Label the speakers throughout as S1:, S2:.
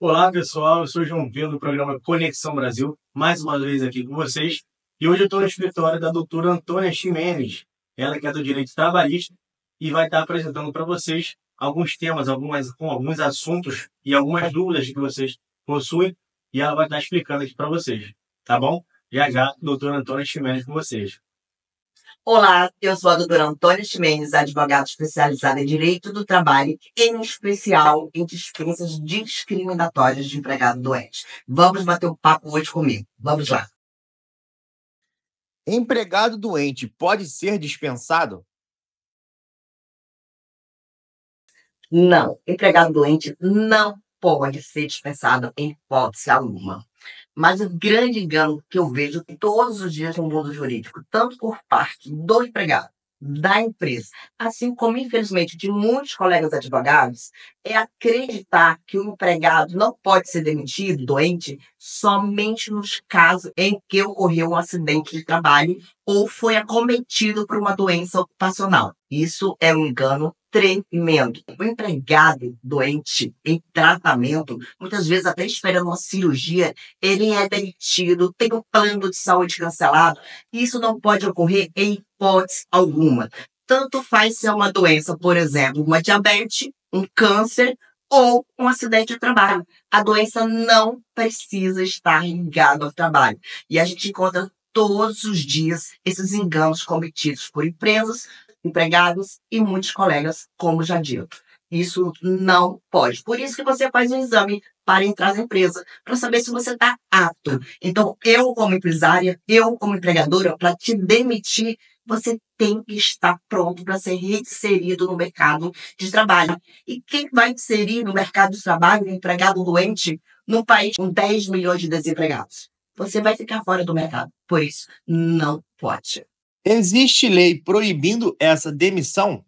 S1: Olá, pessoal. Eu sou o João Pedro, do programa Conexão Brasil, mais uma vez aqui com vocês. E hoje eu estou no escritório da doutora Antônia Ximenes, ela que é do Direito Trabalhista, e vai estar apresentando para vocês alguns temas, alguns assuntos e algumas dúvidas que vocês possuem, e ela vai estar explicando aqui para vocês, tá bom? Já já, doutora Antônia Ximenes com vocês.
S2: Olá, eu sou a doutora Antônia Ximenes, advogada especializada em Direito do Trabalho, em especial em dispensas discriminatórias de empregado doente. Vamos bater um papo hoje comigo. Vamos lá.
S3: Empregado doente pode ser dispensado?
S2: Não, empregado doente não pode ser dispensado em hipótese alguma. Mas o grande engano que eu vejo todos os dias no mundo jurídico, tanto por parte do empregado, da empresa, assim como, infelizmente, de muitos colegas advogados, é acreditar que o empregado não pode ser demitido, doente, somente nos casos em que ocorreu um acidente de trabalho ou foi acometido por uma doença ocupacional. Isso é um engano tremendo. O empregado doente em tratamento, muitas vezes até esperando uma cirurgia, ele é demitido, tem um plano de saúde cancelado. Isso não pode ocorrer em hipótese alguma. Tanto faz se é uma doença, por exemplo, uma diabetes, um câncer ou um acidente de trabalho. A doença não precisa estar ligada ao trabalho. E a gente encontra todos os dias esses enganos cometidos por empresas, empregados e muitos colegas, como já dito. Isso não pode. Por isso que você faz um exame para entrar na empresa, para saber se você está apto. Então, eu como empresária, eu como empregadora, para te demitir, você tem que estar pronto para ser reinserido no mercado de trabalho. E quem vai inserir no mercado de trabalho um empregado doente num país com 10 milhões de desempregados? Você vai ficar fora do mercado. Por isso, não pode.
S3: Existe lei proibindo essa demissão?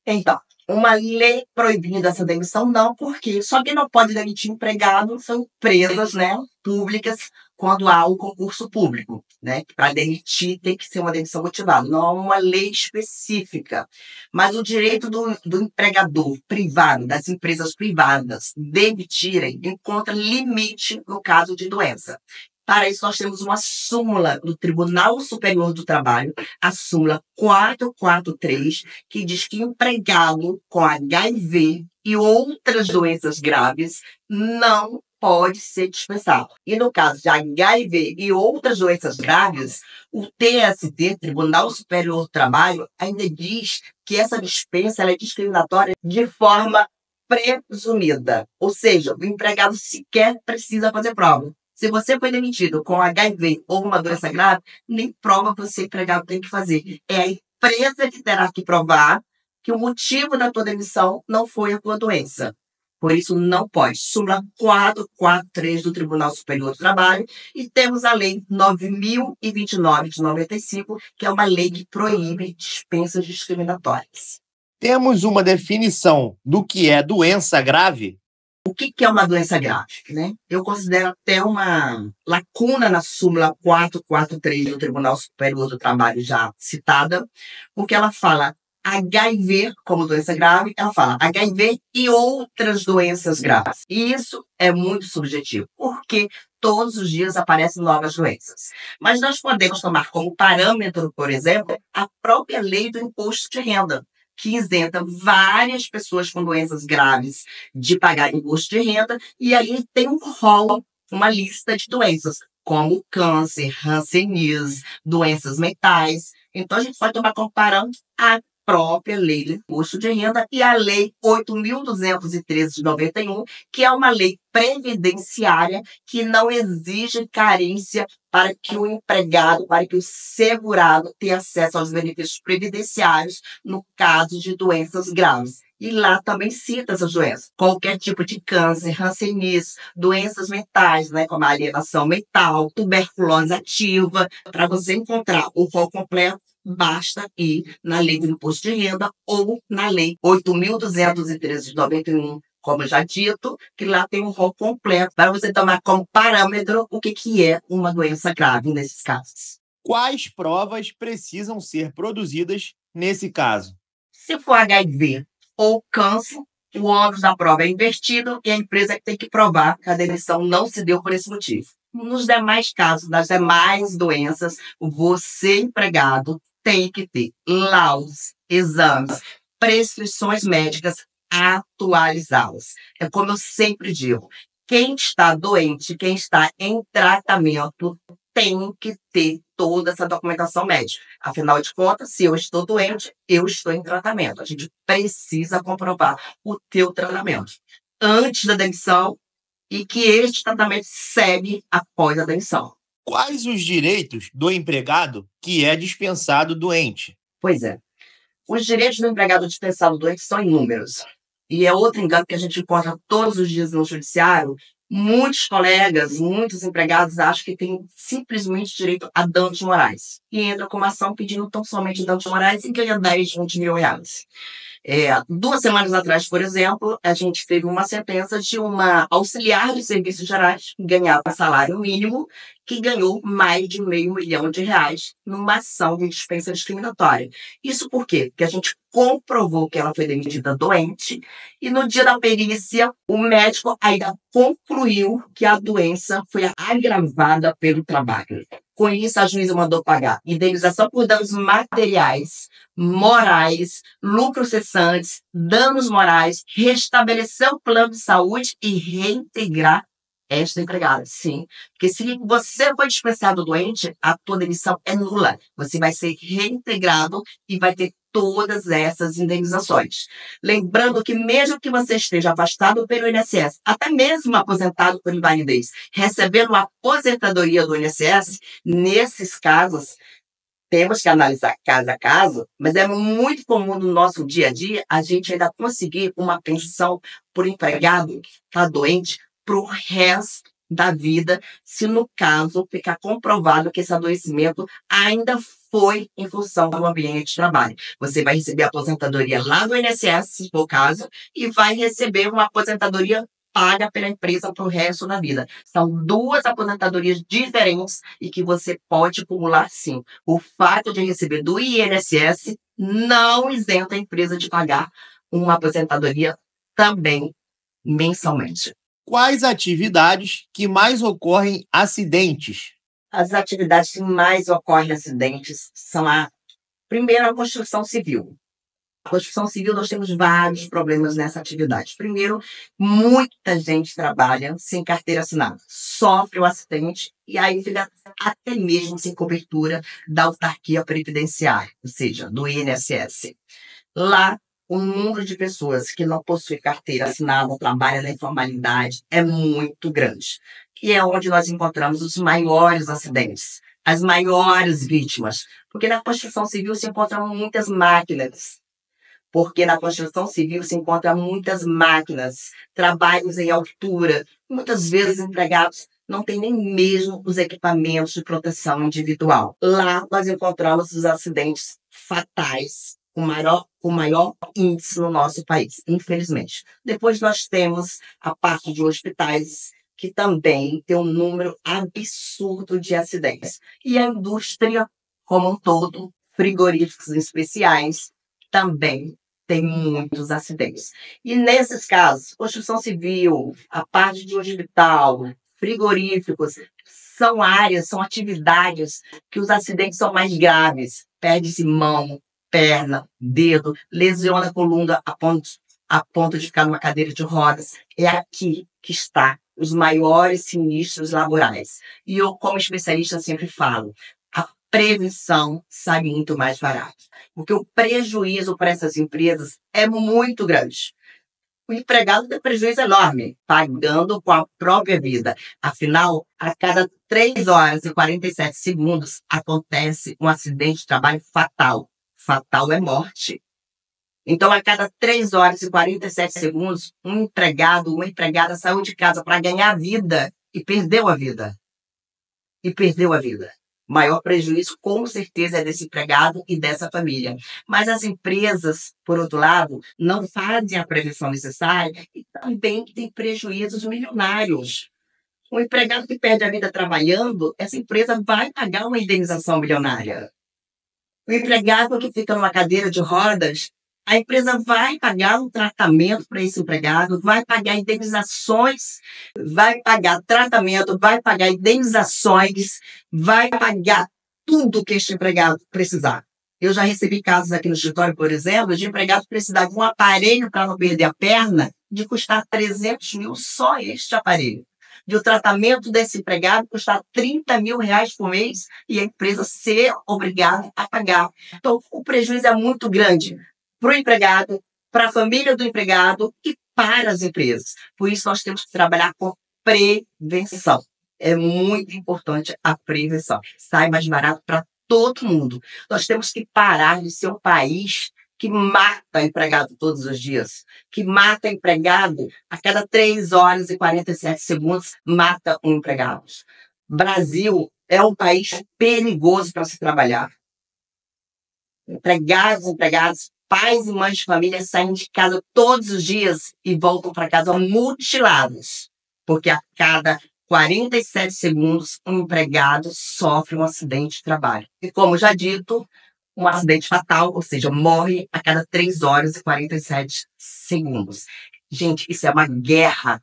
S2: Então, uma lei proibindo essa demissão, não, porque só quem não pode demitir empregado são empresas, né, públicas, quando há o concurso público, né? Para demitir tem que ser uma demissão motivada, não há uma lei específica. Mas o direito do empregador privado, das empresas privadas, demitirem, encontra limite no caso de doença. Para isso, nós temos uma súmula do Tribunal Superior do Trabalho, a súmula 443, que diz que empregado com HIV e outras doenças graves não pode ser dispensado. E no caso de HIV e outras doenças graves, o TST, Tribunal Superior do Trabalho, ainda diz que essa dispensa ela é discriminatória de forma presumida. Ou seja, o empregado sequer precisa fazer prova. Se você foi demitido com HIV ou uma doença grave, nem prova você, empregado, tem que fazer. É a empresa que terá que provar que o motivo da tua demissão não foi a tua doença. Por isso, não pode. Súmula 443 do Tribunal Superior do Trabalho. E temos a Lei 9.029 de 95, que é uma lei que proíbe dispensas discriminatórias.
S3: Temos uma definição do que é doença grave?
S2: O que é uma doença grave, né? Eu considero até uma lacuna na súmula 443 do Tribunal Superior do Trabalho já citada, porque ela fala HIV como doença grave, ela fala HIV e outras doenças graves. E isso é muito subjetivo, porque todos os dias aparecem novas doenças. Mas nós podemos tomar como parâmetro, por exemplo, a própria lei do imposto de renda, que isenta várias pessoas com doenças graves de pagar imposto de renda, e aí tem um rol, uma lista de doenças, como câncer, hanseníase, doenças mentais. Então, a gente pode tomar comparando a própria lei do imposto de renda e a lei 8.213 de 91, que é uma lei previdenciária que não exige carência para que o empregado, para que o segurado tenha acesso aos benefícios previdenciários no caso de doenças graves. E lá também cita essas doenças. Qualquer tipo de câncer, hanseníase, doenças mentais, né, como a alienação mental, tuberculose ativa. Para você encontrar o rol completo, basta ir na lei do imposto de renda ou na lei 8.213 de 91, como já dito, que lá tem um rol completo para você tomar como parâmetro o que é uma doença grave nesses casos.
S3: Quais provas precisam ser produzidas nesse caso?
S2: Se for HIV ou câncer, o ônus da prova é invertido e a empresa tem que provar que a demissão não se deu por esse motivo. Nos demais casos, nas demais doenças, você, empregado, tem que ter laudos, exames, prescrições médicas atualizadas. É como eu sempre digo, quem está doente, quem está em tratamento, tem que ter toda essa documentação médica. Afinal de contas, se eu estou doente, eu estou em tratamento. A gente precisa comprovar o teu tratamento antes da demissão e que este tratamento segue após a demissão.
S3: Quais os direitos do empregado que é dispensado doente?
S2: Pois é. Os direitos do empregado dispensado doente são inúmeros. E é outro engano que a gente encontra todos os dias no judiciário. Muitos colegas, muitos empregados acham que têm simplesmente direito a danos morais. E entra com uma ação pedindo tão somente danos morais e ganha 10, 20 mil reais. 2 semanas atrás, por exemplo, a gente teve uma sentença de uma auxiliar de serviços gerais que ganhava salário mínimo, que ganhou mais de R$500 mil numa ação de dispensa discriminatória. Isso por quê? Porque a gente comprovou que ela foi demitida doente e no dia da perícia o médico ainda concluiu que a doença foi agravada pelo trabalho. Com isso, a juíza mandou pagar indenização por danos materiais, morais, lucros cessantes, danos morais, restabelecer o plano de saúde e reintegrar esta empregada. Sim, porque se você foi dispensado doente, a tua demissão é nula. Você vai ser reintegrado e vai ter todas essas indenizações. Lembrando que mesmo que você esteja afastado pelo INSS, até mesmo aposentado por invalidez, recebendo a aposentadoria do INSS, nesses casos, temos que analisar caso a caso, mas é muito comum no nosso dia a dia a gente ainda conseguir uma pensão por empregado que está doente para o resto da vida, se no caso ficar comprovado que esse adoecimento ainda foi em função do ambiente de trabalho. Você vai receber a aposentadoria lá do INSS, se for o caso, e vai receber uma aposentadoria paga pela empresa para o resto da vida. São 2 aposentadorias diferentes e que você pode pular sim. O fato de receber do INSS não isenta a empresa de pagar uma aposentadoria também mensalmente.
S3: Quais atividades que mais ocorrem acidentes?
S2: As atividades que mais ocorrem acidentes são primeiro, a construção civil. A construção civil, nós temos vários problemas nessa atividade. Primeiro, muita gente trabalha sem carteira assinada, sofre o acidente e aí fica até mesmo sem cobertura da autarquia previdenciária, ou seja, do INSS. Lá, o número de pessoas que não possuem carteira assinada, trabalham na informalidade, é muito grande. E é onde nós encontramos os maiores acidentes, as maiores vítimas. Porque na construção civil se encontram muitas máquinas. Trabalhos em altura. Muitas vezes os empregados não têm nem mesmo os equipamentos de proteção individual. Lá nós encontramos os acidentes fatais, com maior índice no nosso país, infelizmente. Depois nós temos a parte de hospitais, que também tem um número absurdo de acidentes. E a indústria, como um todo, frigoríficos especiais, também tem muitos acidentes. E nesses casos, construção civil, a parte de hospital, frigoríficos, são áreas, são atividades que os acidentes são mais graves. Perde-se mão, perna, dedo, lesiona a coluna a ponto de ficar numa cadeira de rodas. É aqui que está os maiores sinistros laborais. E eu, como especialista, sempre falo, a prevenção sai muito mais barato. Porque o prejuízo para essas empresas é muito grande. O empregado tem prejuízo enorme, pagando com a própria vida. Afinal, a cada 3 horas e 47 segundos acontece um acidente de trabalho fatal. Fatal é morte. Então, a cada 3 horas e 47 segundos, um empregado, uma empregada saiu de casa para ganhar vida e perdeu a vida. Maior prejuízo, com certeza, é desse empregado e dessa família. Mas as empresas, por outro lado, não fazem a prevenção necessária e também têm prejuízos milionários. Um empregado que perde a vida trabalhando, essa empresa vai pagar uma indenização milionária. O empregado que fica numa cadeira de rodas A empresa vai pagar um tratamento para esse empregado, vai pagar indenizações, vai pagar tratamento, vai pagar indenizações, vai pagar tudo que este empregado precisar. Eu já recebi casos aqui no escritório, por exemplo, de empregado precisar de um aparelho para não perder a perna, de custar 300 mil só este aparelho. De o tratamento desse empregado custar 30 mil reais por mês e a empresa ser obrigada a pagar. Então, o prejuízo é muito grande para o empregado, para a família do empregado e para as empresas. Por isso, nós temos que trabalhar com prevenção. É muito importante a prevenção. Sai mais barato para todo mundo. Nós temos que parar de ser um país que mata empregado todos os dias, que mata empregado a cada 3 horas e 47 segundos, mata um empregado. Brasil é um país perigoso para se trabalhar. Empregados, pais e mães de família saem de casa todos os dias e voltam para casa mutilados, porque a cada 47 segundos um empregado sofre um acidente de trabalho. E como já dito, um acidente fatal, ou seja, morre a cada 3 horas e 47 segundos. Gente, isso é uma guerra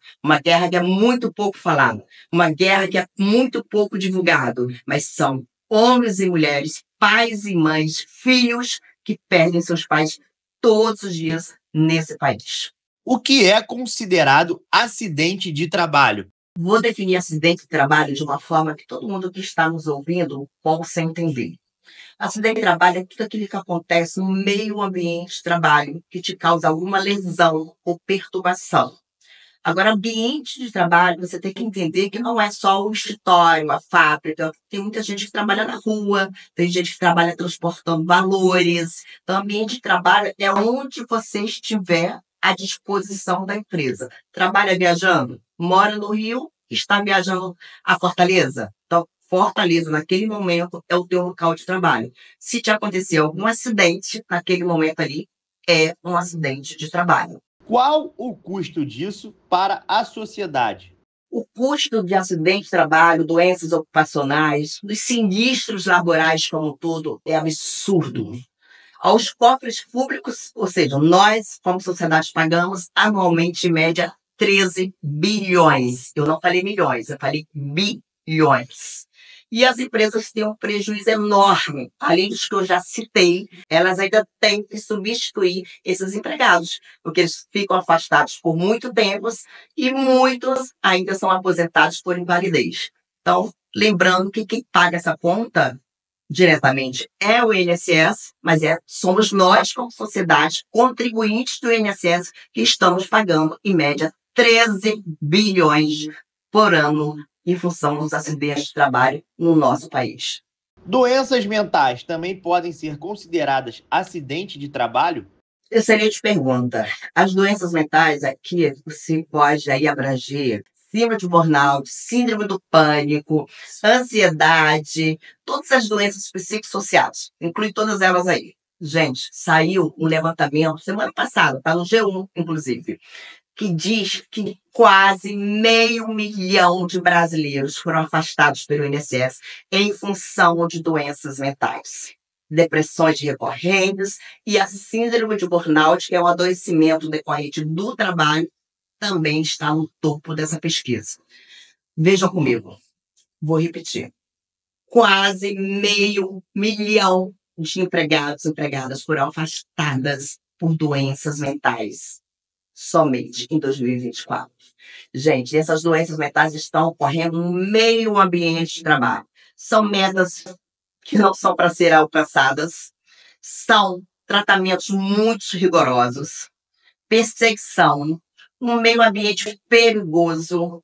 S2: que é muito pouco falada, uma guerra que é muito pouco divulgada, mas são homens e mulheres, pais e mães, filhos que perdem seus pais todos os dias nesse país.
S3: O que é considerado acidente de trabalho?
S2: Vou definir acidente de trabalho de uma forma que todo mundo que está nos ouvindo possa entender. Acidente de trabalho é tudo aquilo que acontece no meio ambiente de trabalho que te causa alguma lesão ou perturbação. Agora, ambiente de trabalho, você tem que entender que não é só o escritório, a fábrica. Tem muita gente que trabalha na rua, tem gente que trabalha transportando valores. Então, ambiente de trabalho é onde você estiver à disposição da empresa. Trabalha viajando, mora no Rio, está viajando a Fortaleza. Então, Fortaleza, naquele momento, é o teu local de trabalho. Se te acontecer algum acidente, naquele momento ali, é um acidente de trabalho.
S3: Qual o custo disso para a sociedade?
S2: O custo de acidente de trabalho, doenças ocupacionais, dos sinistros laborais como um todo, é absurdo. Aos cofres públicos, ou seja, nós, como sociedade, pagamos anualmente, em média, 13 bilhões. Eu não falei milhões, eu falei bilhões. E as empresas têm um prejuízo enorme. Além dos que eu já citei, elas ainda têm que substituir esses empregados, porque eles ficam afastados por muito tempo e muitos ainda são aposentados por invalidez. Então, lembrando que quem paga essa conta diretamente é o INSS, mas somos nós, como sociedade, contribuintes do INSS, que estamos pagando, em média, 13 bilhões por ano em função dos acidentes de trabalho no nosso país.
S3: Doenças mentais também podem ser consideradas acidente de trabalho?
S2: Excelente pergunta. As doenças mentais aqui, você pode aí abranger síndrome de burnout, síndrome do pânico, ansiedade, todas as doenças psicossociais, inclui todas elas aí. Gente, saiu um levantamento semana passada, está no G1, inclusive, que diz que quase 500 mil de brasileiros foram afastados pelo INSS em função de doenças mentais. Depressões recorrentes e a síndrome de burnout, que é um adoecimento decorrente do trabalho, também está no topo dessa pesquisa. Vejam comigo, vou repetir. Quase 500 mil de empregados e empregadas foram afastadas por doenças mentais somente em 2024. Gente, essas doenças mentais estão ocorrendo no meio ambiente de trabalho. São metas que não são para ser alcançadas, são tratamentos muito rigorosos, perseguição, um meio ambiente perigoso.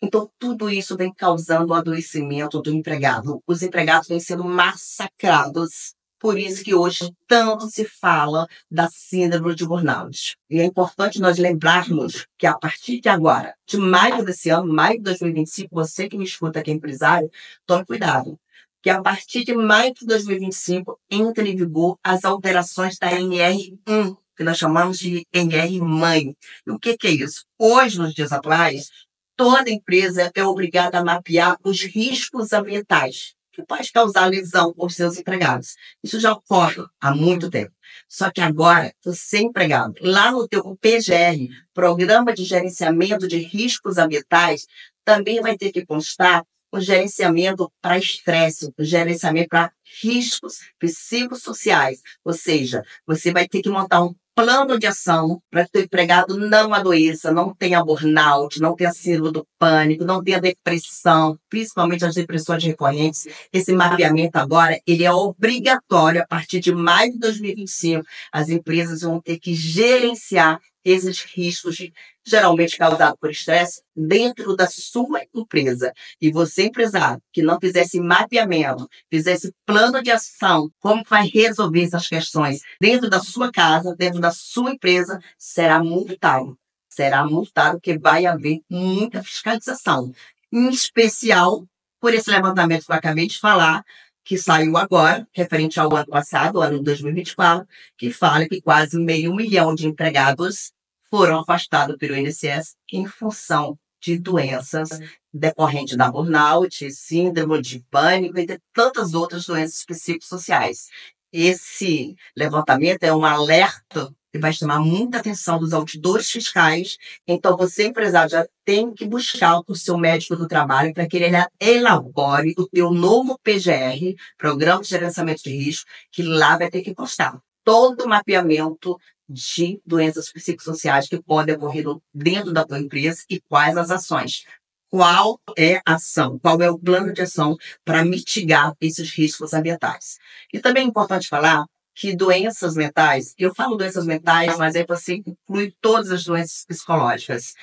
S2: Então, tudo isso vem causando o adoecimento do empregado. Os empregados vêm sendo massacrados. Por isso que hoje tanto se fala da síndrome de burnout. E é importante nós lembrarmos que a partir de agora, de maio desse ano, maio de 2025, você que me escuta aqui, empresário, tome cuidado. Que a partir de maio de 2025 entra em vigor as alterações da NR1, que nós chamamos de NR-Mãe. E o que é isso? Hoje, nos dias atuais, toda empresa é obrigada a mapear os riscos ambientais que pode causar lesão aos seus empregados. Isso já ocorre há muito tempo. Só que agora, você empregado, lá no teu PGR, Programa de Gerenciamento de Riscos Ambientais, também vai ter que constar o gerenciamento para estresse, o gerenciamento para riscos psicossociais. Ou seja, você vai ter que montar um plano de ação para que o teu empregado não adoeça, não tenha burnout, não tenha síndrome do pânico, não tenha depressão, principalmente as depressões recorrentes. Esse mapeamento agora, ele é obrigatório a partir de maio de 2025. As empresas vão ter que gerenciar esses riscos, geralmente causados por estresse, dentro da sua empresa. E você, empresário, que não fizesse mapeamento, fizesse plano de ação, como vai resolver essas questões dentro da sua casa, dentro da sua empresa, será multado. Será multado, porque vai haver muita fiscalização. Em especial, por esse levantamento que eu acabei de falar, que saiu agora, referente ao ano passado, ano de 2024, que fala que quase 500 mil de empregados foram afastados pelo INSS em função de doenças decorrentes da burnout, síndrome de pânico e de tantas outras doenças psicossociais. Esse levantamento é um alerta que vai chamar muita atenção dos auditores fiscais. Então, você, empresário, já tem que buscar o seu médico do trabalho para que ele elabore o teu novo PGR, Programa de Gerenciamento de Risco, que lá vai ter que constar todo o mapeamento de doenças psicossociais que podem ocorrer dentro da tua empresa e quais as ações. Qual é a ação? Qual é o plano de ação para mitigar esses riscos ambientais? E também é importante falar que doenças mentais, eu falo doenças mentais, mas aí você inclui todas as doenças psicológicas,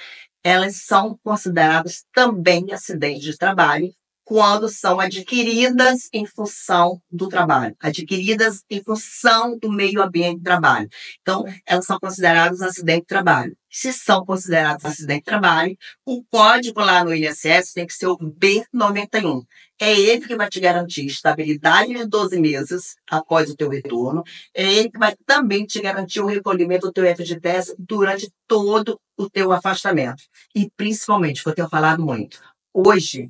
S2: elas são consideradas também acidentes de trabalho quando são adquiridas em função do trabalho, adquiridas em função do meio ambiente de trabalho. Então, elas são consideradas acidente de trabalho. Se são consideradas acidente de trabalho, o código lá no INSS tem que ser o B91. É ele que vai te garantir estabilidade de 12 meses após o teu retorno. É ele que vai também te garantir o recolhimento do teu FGTS durante todo o teu afastamento. E principalmente, o que eu tenho falado muito, hoje,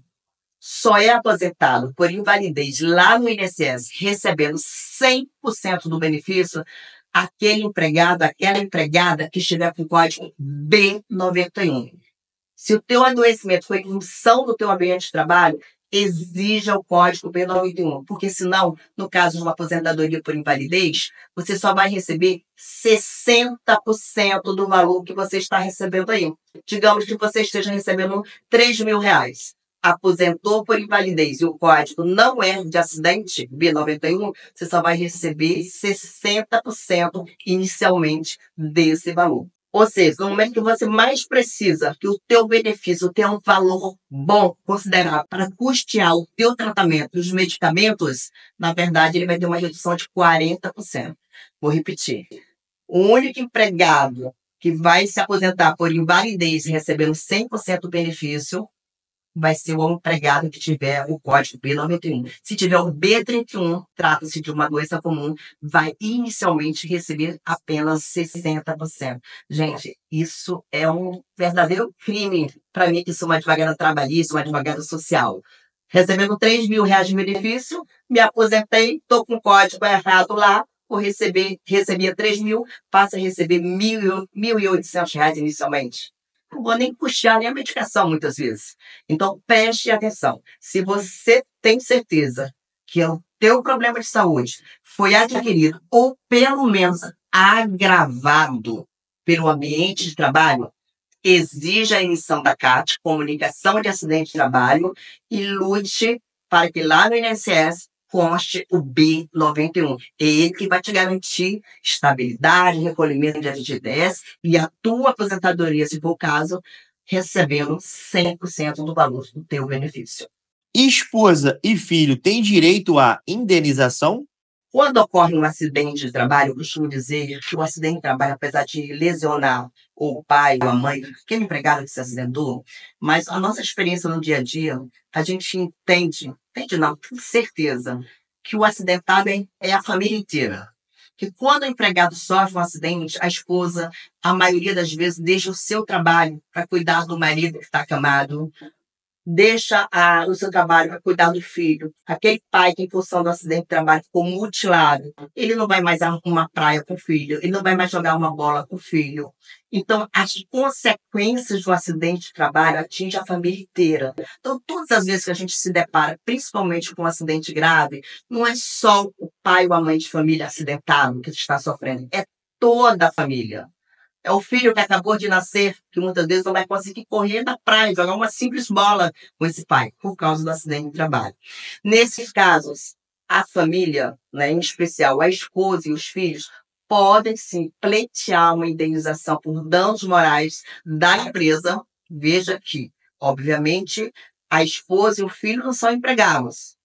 S2: só é aposentado por invalidez lá no INSS, recebendo 100% do benefício, aquele empregado, aquela empregada que estiver com o código B91. Se o teu adoecimento foi em função do teu ambiente de trabalho, exija o código B91, porque senão, no caso de uma aposentadoria por invalidez, você só vai receber 60% do valor que você está recebendo aí. Digamos que você esteja recebendo R$ 3.000. Aposentou por invalidez e o código não é de acidente, B91, você só vai receber 60% inicialmente desse valor. Ou seja, no momento que você mais precisa que o teu benefício tenha um valor bom, considerável, para custear o teu tratamento e os medicamentos, na verdade, ele vai ter uma redução de 40%. Vou repetir. O único empregado que vai se aposentar por invalidez recebendo 100% do benefício vai ser o empregado que tiver o código B91. Se tiver o B31, trata-se de uma doença comum, vai inicialmente receber apenas 60%. Gente, isso é um verdadeiro crime para mim, que sou uma advogada trabalhista, uma advogada social. Recebendo R$ 3.000 de benefício, me aposentei, estou com o código errado lá, recebia 3.000, passa a receber R$ 1.800 inicialmente. Não vou nem custear nem a medicação, muitas vezes. Então, preste atenção. Se você tem certeza que o teu problema de saúde foi adquirido ou, pelo menos, agravado pelo ambiente de trabalho, exija a emissão da CAT, Comunicação de Acidente de Trabalho, e lute para que lá no INSS conste o B91. É ele que vai te garantir estabilidade, recolhimento de FGTS e a tua aposentadoria, se for o caso, recebendo 100% do valor do teu benefício.
S3: Esposa e filho têm direito à indenização?
S2: Quando ocorre um acidente de trabalho, eu costumo dizer que o acidente de trabalho, apesar de lesionar o pai ou a mãe, aquele empregado que se acidentou, mas a nossa experiência no dia a dia, a gente entende não, com certeza, que o acidentado é a família inteira. Que quando o empregado sofre um acidente, a esposa, a maioria das vezes, deixa o seu trabalho para cuidar do marido que está acamado, deixa o seu trabalho para cuidar do filho. Aquele pai que, em função do acidente de trabalho, ficou mutilado, ele não vai mais arrumar praia com o filho, ele não vai mais jogar uma bola com o filho. Então, as consequências do acidente de trabalho atingem a família inteira. Então, todas as vezes que a gente se depara, principalmente com um acidente grave, não é só o pai ou a mãe de família acidentado que está sofrendo, é toda a família. É o filho que acabou de nascer, que muitas vezes não vai conseguir correr na praia, jogar uma simples bola com esse pai, por causa do acidente de trabalho. Nesses casos, a família, né, em especial a esposa e os filhos, podem sim pleitear uma indenização por danos morais da empresa. Veja que, obviamente, a esposa e o filho não são empregados,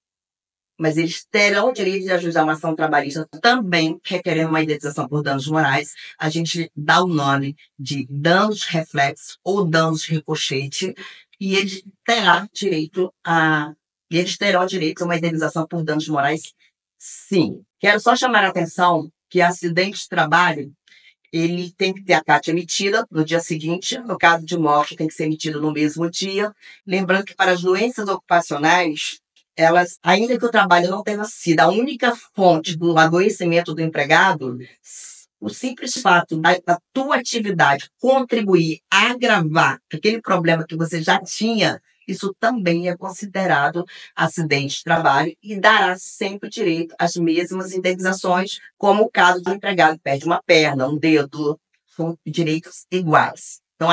S2: mas eles terão o direito de ajuizar uma ação trabalhista também requerendo uma indenização por danos morais. A gente dá o nome de danos reflexos ou danos ricochete, e eles terão direito a uma indenização por danos morais, sim. Quero só chamar a atenção que acidente de trabalho, ele tem que ter a CAT emitida no dia seguinte. No caso de morte, tem que ser emitido no mesmo dia. Lembrando que para as doenças ocupacionais, elas, ainda que o trabalho não tenha sido a única fonte do adoecimento do empregado, o simples fato da tua atividade contribuir a agravar aquele problema que você já tinha, isso também é considerado acidente de trabalho e dará sempre direito às mesmas indenizações, como o caso do empregado que perde uma perna, um dedo, são direitos iguais. Então,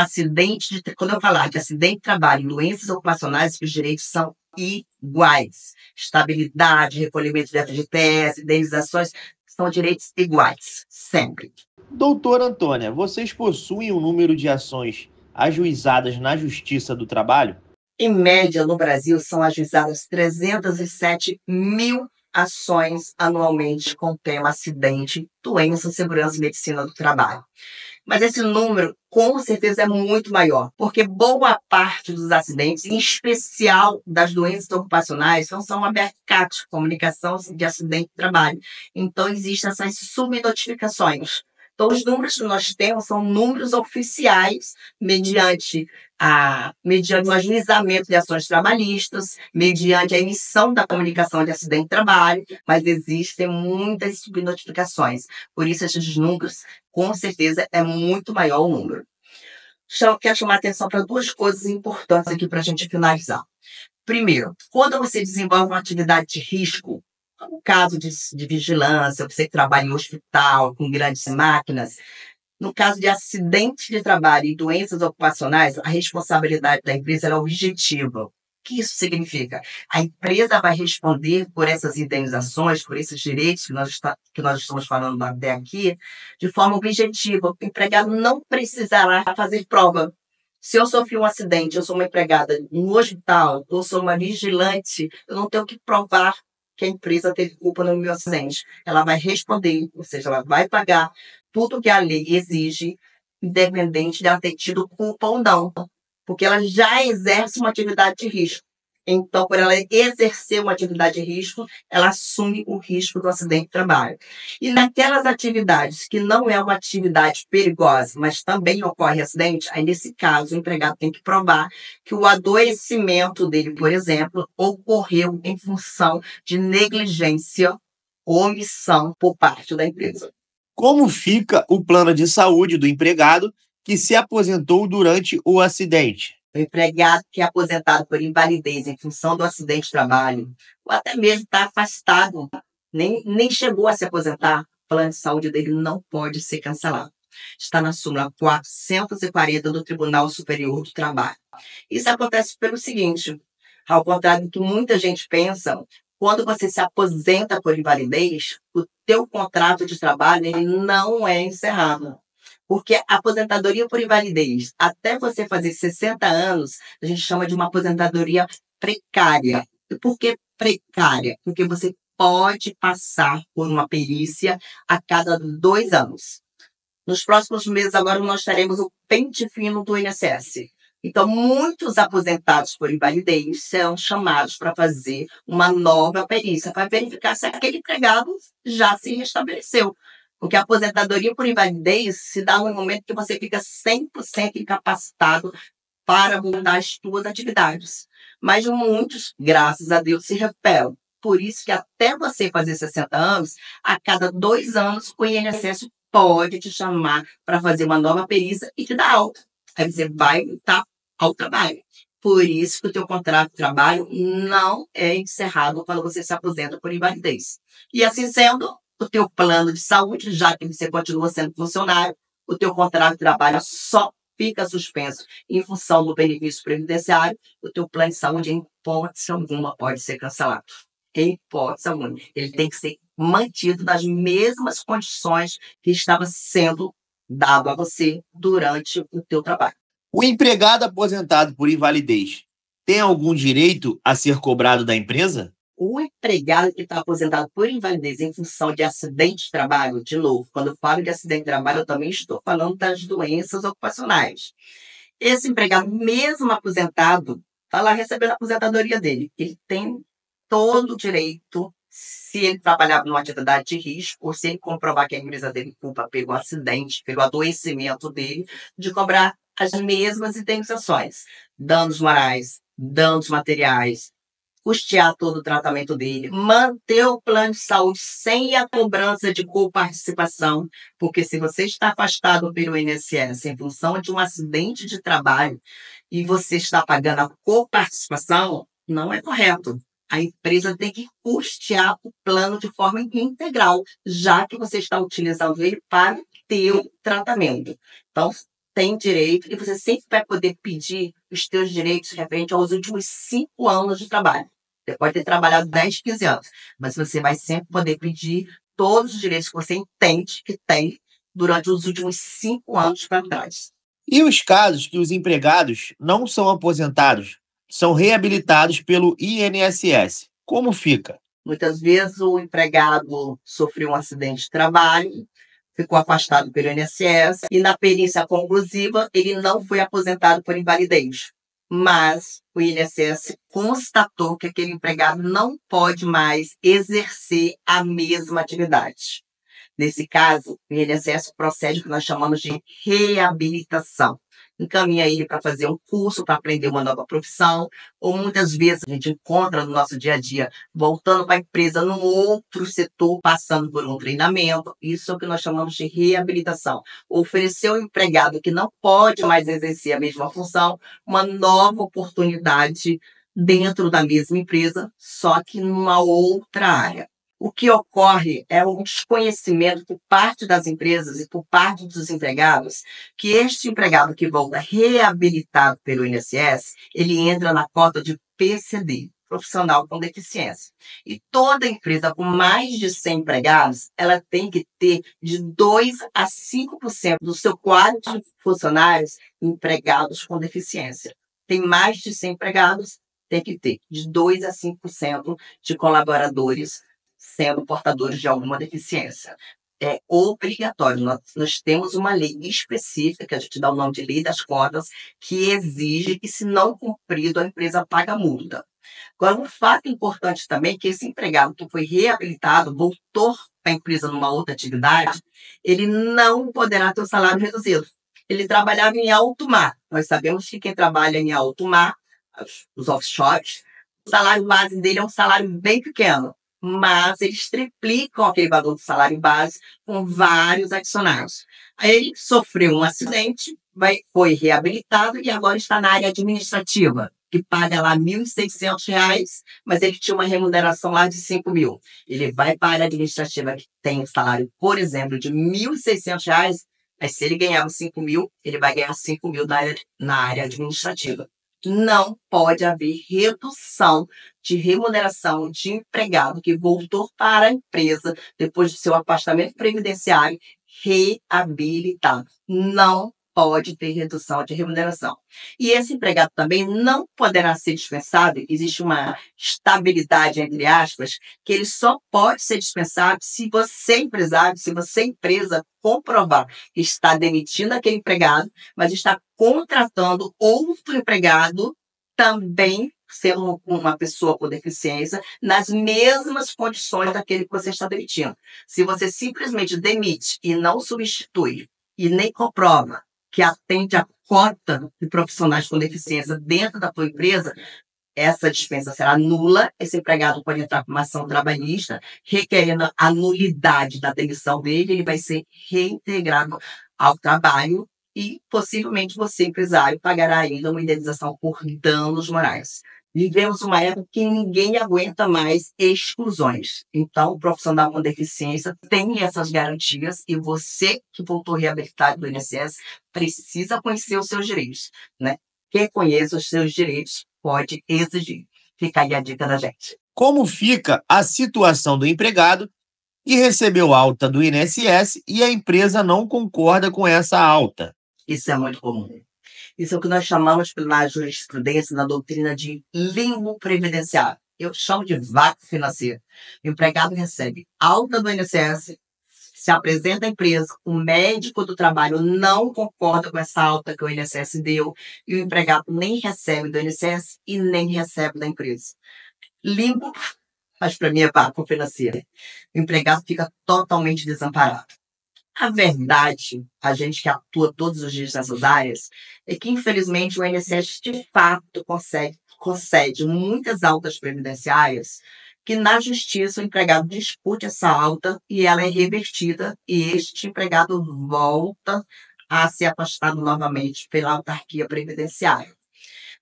S2: quando eu falar de acidente de trabalho e doenças ocupacionais, os direitos são iguais. Estabilidade, recolhimento de FGTS, indenizações, são direitos iguais, sempre.
S3: Doutora Antônia, vocês possuem um número de ações ajuizadas na Justiça do Trabalho?
S2: Em média, no Brasil, são ajuizadas 307 mil ações anualmente com o tema acidente, doença, segurança e medicina do trabalho. Mas esse número, com certeza, é muito maior, porque boa parte dos acidentes, em especial das doenças ocupacionais, não são ABRCAT, comunicação de acidente de trabalho. Então, existem essas subnotificações. Então, os números que nós temos são números oficiais, mediante o ajuizamento de ações trabalhistas, mediante a emissão da comunicação de acidente de trabalho, mas existem muitas subnotificações. Por isso, esses números, com certeza, é muito maior o número. Quero chamar a atenção para duas coisas importantes aqui para a gente finalizar. Primeiro, quando você desenvolve uma atividade de risco, no caso de vigilância, você que trabalha em hospital, com grandes máquinas, no caso de acidente de trabalho e doenças ocupacionais, a responsabilidade da empresa é objetiva. O que isso significa? A empresa vai responder por essas indenizações, por esses direitos que nós estamos falando até aqui, de forma objetiva. O empregado não precisará fazer prova. Se eu sofri um acidente, eu sou uma empregada no hospital, eu sou uma vigilante, eu não tenho que provar que a empresa teve culpa no meu acidente. Ela vai responder, ou seja, ela vai pagar tudo que a lei exige, independente de ela ter tido culpa ou não, porque ela já exerce uma atividade de risco. Então, por ela exercer uma atividade de risco, ela assume o risco do acidente de trabalho. E naquelas atividades que não é uma atividade perigosa, mas também ocorre acidente, aí nesse caso o empregado tem que provar que o adoecimento dele, por exemplo, ocorreu em função de negligência ou omissão por parte da empresa.
S3: Como fica o plano de saúde do empregado que se aposentou durante o acidente?
S2: O empregado que é aposentado por invalidez em função do acidente de trabalho, ou até mesmo está afastado, nem chegou a se aposentar, o plano de saúde dele não pode ser cancelado. Está na súmula 440 do Tribunal Superior do Trabalho. Isso acontece pelo seguinte, ao contrário do que muita gente pensa, quando você se aposenta por invalidez, o teu contrato de trabalho ele não é encerrado. Porque a aposentadoria por invalidez, até você fazer 60 anos, a gente chama de uma aposentadoria precária. E por que precária? Porque você pode passar por uma perícia a cada 2 anos. Nos próximos meses, agora, nós teremos o pente fino do INSS. Então, muitos aposentados por invalidez serão chamados para fazer uma nova perícia, para verificar se aquele empregado já se restabeleceu. Porque a aposentadoria por invalidez se dá no momento que você fica 100% incapacitado para voltar às suas atividades. Mas muitos, graças a Deus, se recuperam. Por isso que até você fazer 60 anos, a cada 2 anos, o INSS pode te chamar para fazer uma nova perícia e te dar alta. Aí você vai voltar ao trabalho. Por isso que o teu contrato de trabalho não é encerrado quando você se aposenta por invalidez. E assim sendo, o teu plano de saúde, já que você continua sendo funcionário, o teu contrato de trabalho só fica suspenso em função do benefício previdenciário, o teu plano de saúde, em hipótese alguma, pode ser cancelado. Em hipótese alguma. Ele tem que ser mantido nas mesmas condições que estava sendo dado a você durante o teu trabalho.
S3: O empregado aposentado por invalidez tem algum direito a ser cobrado da empresa?
S2: O empregado que está aposentado por invalidez em função de acidente de trabalho, de novo, quando eu falo de acidente de trabalho, eu também estou falando das doenças ocupacionais. Esse empregado, mesmo aposentado, está lá recebendo a aposentadoria dele. Ele tem todo o direito, se ele trabalhar numa atividade de risco, ou se ele comprovar que a empresa dele culpa pelo acidente, pelo adoecimento dele, de cobrar as mesmas indenizações. Danos morais, danos materiais, custear todo o tratamento dele, manter o plano de saúde sem a cobrança de coparticipação, porque se você está afastado pelo INSS em função de um acidente de trabalho e você está pagando a coparticipação, não é correto. A empresa tem que custear o plano de forma integral, já que você está utilizando ele para ter o tratamento. Então, tem direito e você sempre vai poder pedir os seus direitos referente aos últimos 5 anos de trabalho. Você pode ter trabalhado 10, 15 anos, mas você vai sempre poder pedir todos os direitos que você entende que tem durante os últimos 5 anos para trás.
S3: E os casos que os empregados não são aposentados, são reabilitados pelo INSS, como fica?
S2: Muitas vezes o empregado sofreu um acidente de trabalho, ficou afastado pelo INSS e na perícia conclusiva ele não foi aposentado por invalidez. Mas o INSS constatou que aquele empregado não pode mais exercer a mesma atividade. Nesse caso, o INSS procede o que nós chamamos de reabilitação. Encaminha ele para fazer um curso, para aprender uma nova profissão, ou muitas vezes a gente encontra no nosso dia a dia, voltando para a empresa num outro setor, passando por um treinamento. Isso é o que nós chamamos de reabilitação. Oferecer ao empregado que não pode mais exercer a mesma função, uma nova oportunidade dentro da mesma empresa, só que numa outra área. O que ocorre é um desconhecimento por parte das empresas e por parte dos empregados que este empregado que volta reabilitado pelo INSS, ele entra na cota de PCD, profissional com deficiência. E toda empresa com mais de 100 empregados, ela tem que ter de 2 a 5% do seu quadro de funcionários empregados com deficiência. Tem mais de 100 empregados, tem que ter de 2 a 5% de colaboradores sendo portadores de alguma deficiência. É obrigatório. Nós temos uma lei específica, que a gente dá o nome de Lei das Cotas, que exige que, se não cumprido, a empresa paga a multa. Agora, um fato importante também é que esse empregado que foi reabilitado, voltou para a empresa numa outra atividade, ele não poderá ter o salário reduzido. Ele trabalhava em alto mar. Nós sabemos que quem trabalha em alto mar, os offshores, o salário base dele é um salário bem pequeno, mas eles triplicam aquele valor do salário base com vários adicionais. Aí ele sofreu um acidente, foi reabilitado e agora está na área administrativa, que paga lá R$ 1.600, mas ele tinha uma remuneração lá de R$ 5.000. Ele vai para a área administrativa, que tem um salário, por exemplo, de R$ 1.600, mas se ele ganhar os 5.000, ele vai ganhar 5.000 na área administrativa. Não pode haver redução de remuneração de empregado que voltou para a empresa depois do seu afastamento previdenciário reabilitado. Não pode ter redução de remuneração. E esse empregado também não poderá ser dispensado, existe uma estabilidade, entre aspas, que ele só pode ser dispensado se você, empresário, se você, empresa, comprovar que está demitindo aquele empregado, mas está contratando outro empregado também sendo uma pessoa com deficiência, nas mesmas condições daquele que você está demitindo. Se você simplesmente demite e não substitui, e nem comprova que atende a cota de profissionais com deficiência dentro da tua empresa, essa dispensa será nula. Esse empregado pode entrar com uma ação trabalhista, requerendo a nulidade da demissão dele, ele vai ser reintegrado ao trabalho e, possivelmente, você, empresário, pagará ainda uma indenização por danos morais. Vivemos uma época que ninguém aguenta mais exclusões. Então, o profissional com deficiência tem essas garantias e você, que voltou reabilitado do INSS, precisa conhecer os seus direitos, né? Quem conhece os seus direitos pode exigir. Fica aí a dica da gente.
S3: Como fica a situação do empregado que recebeu alta do INSS e a empresa não concorda com essa alta?
S2: Isso é muito comum. Isso é o que nós chamamos na jurisprudência, na doutrina, de limbo previdenciário. Eu chamo de vácuo financeiro. O empregado recebe alta do INSS, se apresenta à empresa, o médico do trabalho não concorda com essa alta que o INSS deu, e o empregado nem recebe do INSS e nem recebe da empresa. Limbo, mas para mim é vácuo financeiro. O empregado fica totalmente desamparado. A verdade, a gente que atua todos os dias nessas áreas, é que, infelizmente, o INSS, de fato, concede muitas altas previdenciárias que, na justiça, o empregado discute essa alta e ela é revertida e este empregado volta a ser afastado novamente pela autarquia previdenciária.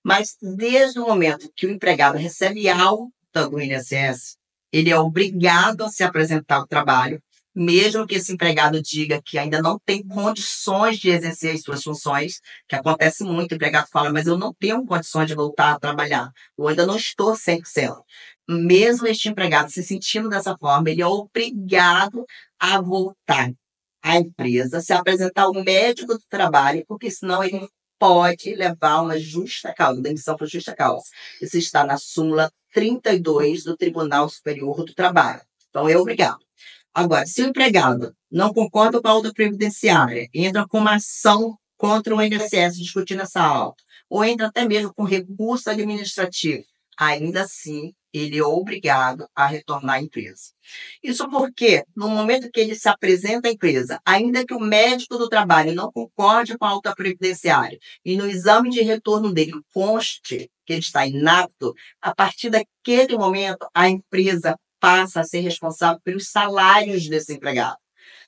S2: Mas, desde o momento que o empregado recebe alta do INSS, ele é obrigado a se apresentar ao trabalho, mesmo que esse empregado diga que ainda não tem condições de exercer as suas funções, que acontece muito, o empregado fala, mas eu não tenho condições de voltar a trabalhar, eu ainda não estou 100%. Mesmo este empregado se sentindo dessa forma, ele é obrigado a voltar à empresa, se apresentar ao médico do trabalho, porque senão ele pode levar uma justa causa, demissão por justa causa. Isso está na súmula 32 do Tribunal Superior do Trabalho. Então, é obrigado. Agora, se o empregado não concorda com a alta previdenciária, entra com uma ação contra o INSS discutindo essa alta, ou entra até mesmo com recurso administrativo, ainda assim, ele é obrigado a retornar à empresa. Isso porque, no momento que ele se apresenta à empresa, ainda que o médico do trabalho não concorde com a alta previdenciária e no exame de retorno dele conste que ele está inapto, a partir daquele momento, a empresa passa a ser responsável pelos salários desse empregado.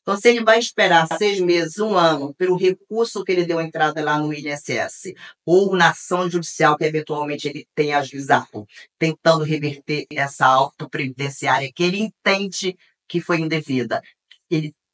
S2: Então, se ele vai esperar 6 meses, 1 ano, pelo recurso que ele deu entrada lá no INSS, ou na ação judicial que eventualmente ele tenha ajuizado, tentando reverter essa alta previdenciária que ele entende que foi indevida,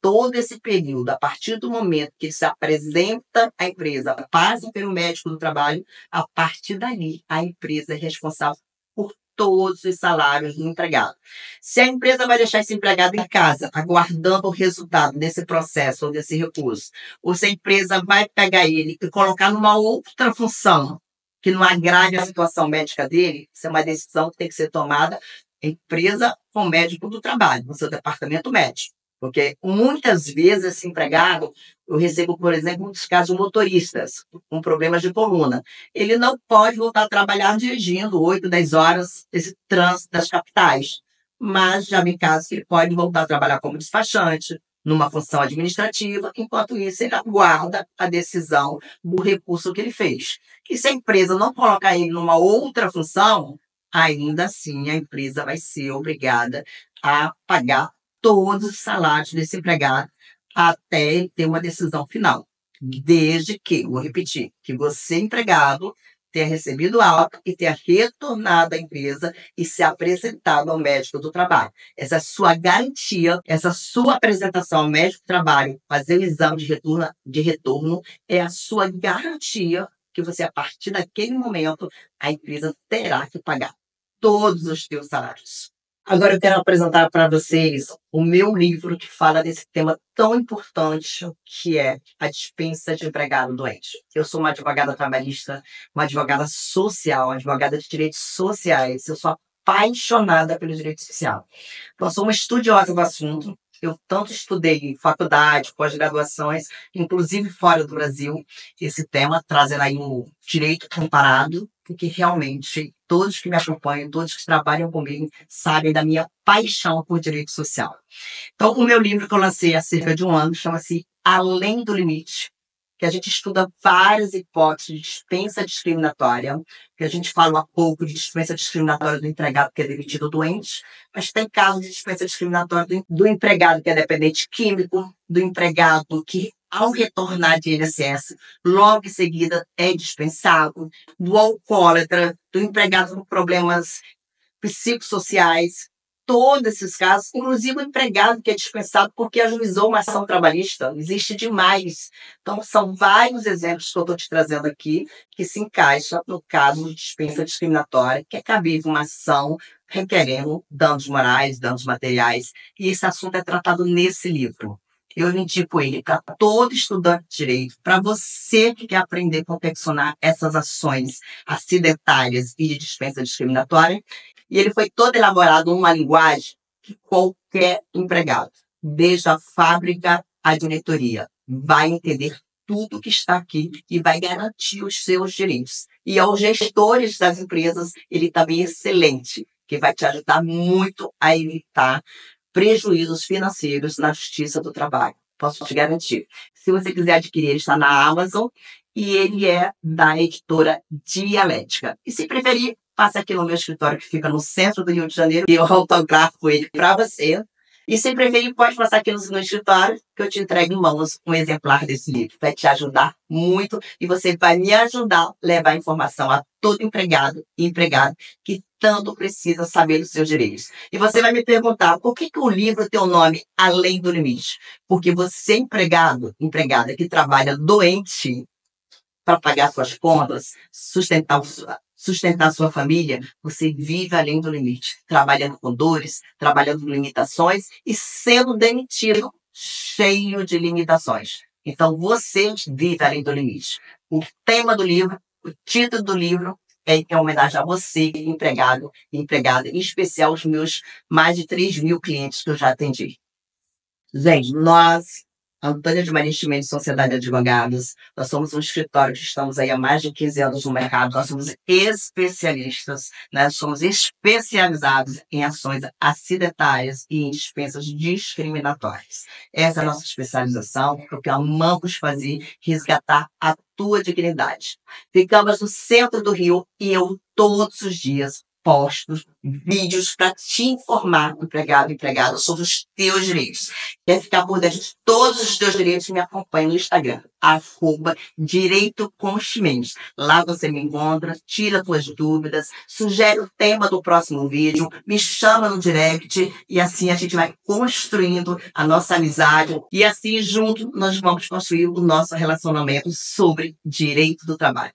S2: todo esse período, a partir do momento que ele se apresenta à empresa, passa pelo médico do trabalho, a partir dali, a empresa é responsável por todos os salários do empregado. Se a empresa vai deixar esse empregado em casa, aguardando o resultado desse processo ou desse recurso, ou se a empresa vai pegar ele e colocar numa outra função que não agrave a situação médica dele, isso é uma decisão que tem que ser tomada empresa com o médico do trabalho, no seu departamento médico. Porque muitas vezes esse empregado, eu recebo, por exemplo, muitos casos de motoristas com problemas de coluna. Ele não pode voltar a trabalhar dirigindo 8, 10 horas esse trânsito das capitais. Mas já vi casos que ele pode voltar a trabalhar como despachante, numa função administrativa, enquanto isso ele aguarda a decisão do recurso que ele fez. E se a empresa não colocar ele numa outra função, ainda assim a empresa vai ser obrigada a pagar todos os salários desse empregado até ele ter uma decisão final. Desde que, vou repetir, que você, empregado, tenha recebido alta e tenha retornado à empresa e se apresentado ao médico do trabalho. Essa sua garantia, essa sua apresentação ao médico do trabalho, fazer o exame de retorno é a sua garantia que você, a partir daquele momento, a empresa terá que pagar todos os seus salários. Agora eu quero apresentar para vocês o meu livro que fala desse tema tão importante, que é a dispensa de empregado doente. Eu sou uma advogada trabalhista, uma advogada social, uma advogada de direitos sociais. Eu sou apaixonada pelo direito social. Então, eu sou uma estudiosa do assunto. Eu tanto estudei em faculdade, pós-graduações, inclusive fora do Brasil, esse tema, trazendo aí um direito comparado, porque realmente todos que me acompanham, todos que trabalham comigo, sabem da minha paixão por direito social. Então, o meu livro que eu lancei há cerca de 1 ano chama-se Além do Limite, que a gente estuda várias hipóteses de dispensa discriminatória, que a gente falou há pouco de dispensa discriminatória do empregado que é demitido doente, mas tem casos de dispensa discriminatória do empregado que é dependente químico, do empregado que, ao retornar de INSS, logo em seguida é dispensado, do alcoólatra, do empregado com problemas psicossociais, todos esses casos, inclusive o empregado que é dispensado porque ajuizou uma ação trabalhista, existe demais. Então, são vários exemplos que eu estou te trazendo aqui que se encaixam no caso de dispensa discriminatória, que é cabível uma ação requerendo danos morais, danos materiais, e esse assunto é tratado nesse livro. Eu indico ele para todo estudante de direito, para você que quer aprender a confeccionar essas ações acidentárias e de dispensa discriminatória. E ele foi todo elaborado numa linguagem que qualquer empregado, desde a fábrica à diretoria, vai entender tudo que está aqui e vai garantir os seus direitos. E aos gestores das empresas, ele também é excelente, que vai te ajudar muito a evitar prejuízos financeiros na Justiça do Trabalho. Posso te garantir. Se você quiser adquirir, ele está na Amazon e ele é da editora Dialética. E se preferir, passe aqui no meu escritório que fica no centro do Rio de Janeiro e eu autografo ele para você. E se preferir, pode passar aqui no meu escritório que eu te entrego em mãos um exemplar desse livro. Vai te ajudar muito e você vai me ajudar a levar informação a todo empregado e empregada que tanto precisa saber dos seus direitos. E você vai me perguntar, por que o livro tem o nome Além do Limite? Porque você, empregado, empregada que trabalha doente para pagar suas contas, sustentar sua família, você vive além do limite, trabalhando com dores, trabalhando com limitações e sendo demitido cheio de limitações. Então, você vive além do limite. O tema do livro, o título do livro é em homenagem a você, empregado e empregada, em especial os meus mais de 3.000 clientes que eu já atendi. Gente, nós, Antônia de Maria Ximenes, Sociedade de Advogados, nós somos um escritório que estamos aí há mais de 15 anos no mercado, nós somos especialistas, nós somos especializados em ações acidentárias e em dispensas discriminatórias. Essa é a nossa especialização, porque amamos fazer, resgatar a tua dignidade. Ficamos no centro do Rio e eu todos os dias posto vídeos para te informar, empregado e empregada, sobre os teus direitos. Quer ficar por dentro de todos os teus direitos? Me acompanhe no Instagram, @direitocomximenes. Lá você me encontra, tira tuas dúvidas, sugere o tema do próximo vídeo, me chama no direct e assim a gente vai construindo a nossa amizade e assim junto nós vamos construir o nosso relacionamento sobre direito do trabalho.